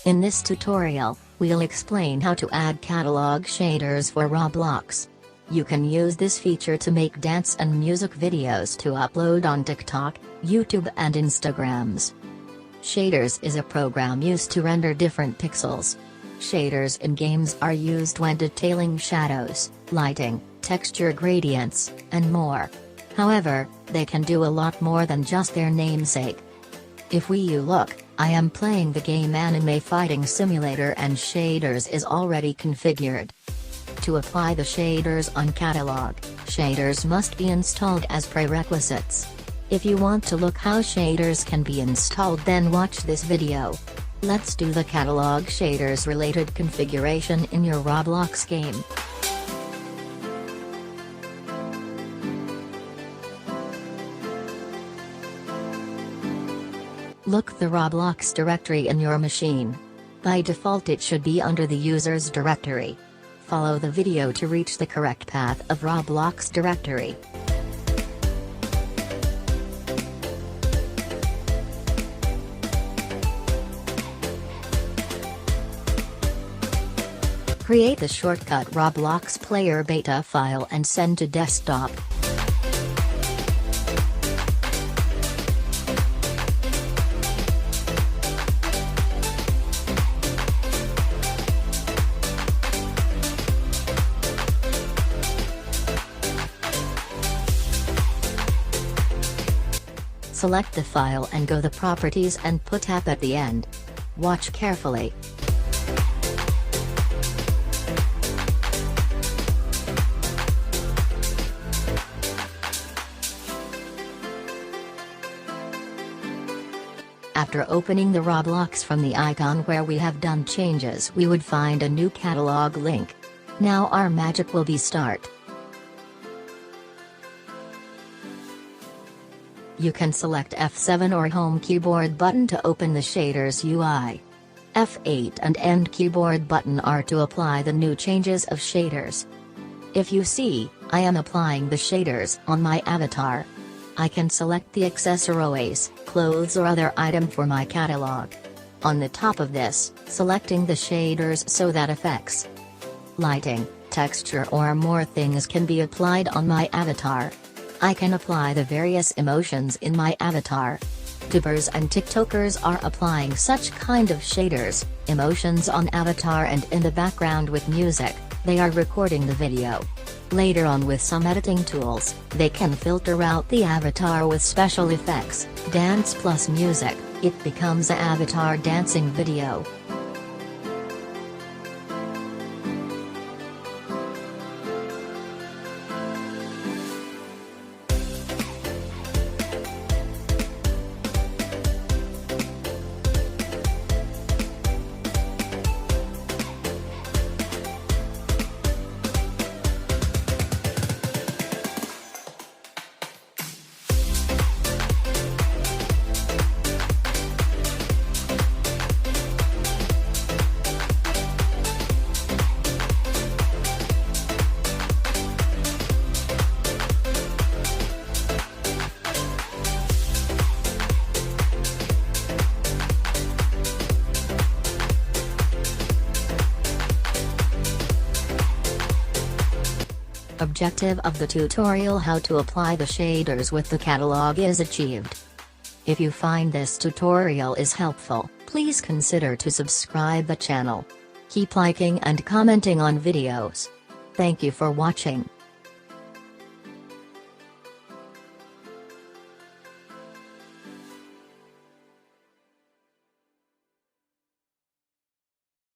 In this tutorial, we'll explain how to add catalog shaders for Roblox. You can use this feature to make dance and music videos to upload on TikTok, YouTube and Instagrams. Shaders is a program used to render different pixels. Shaders in games are used when detailing shadows, lighting, texture gradients, and more. However, they can do a lot more than just their namesake. If you look, I am playing the game Anime Fighting Simulator and shaders is already configured. To apply the shaders on catalog, shaders must be installed as prerequisites. If you want to look how shaders can be installed, then watch this video. Let's do the catalog shaders related configuration in your Roblox game. Look the Roblox directory in your machine. By default it should be under the user's directory. Follow the video to reach the correct path of Roblox directory. Create the shortcut Roblox player beta file and send to desktop. Select the file and go the properties and put app at the end. Watch carefully. After opening the Roblox from the icon where we have done changes, we would find a new catalog link. Now our magic will be start. You can select F7 or home keyboard button to open the shaders UI. F8 and end keyboard button are to apply the new changes of shaders. If you see, I am applying the shaders on my avatar. I can select the accessories, clothes or other item for my catalog. On the top of this, selecting the shaders so that effects, lighting, texture or more things can be applied on my avatar. I can apply the various emotions in my avatar. YouTubers and TikTokers are applying such kind of shaders, emotions on avatar, and in the background with music, they are recording the video. Later on with some editing tools, they can filter out the avatar with special effects, dance plus music, it becomes an avatar dancing video. Objective of the tutorial how to apply the shaders with the catalog is achieved. If you find this tutorial is helpful, please consider to subscribe the channel. Keep liking and commenting on videos. Thank you for watching.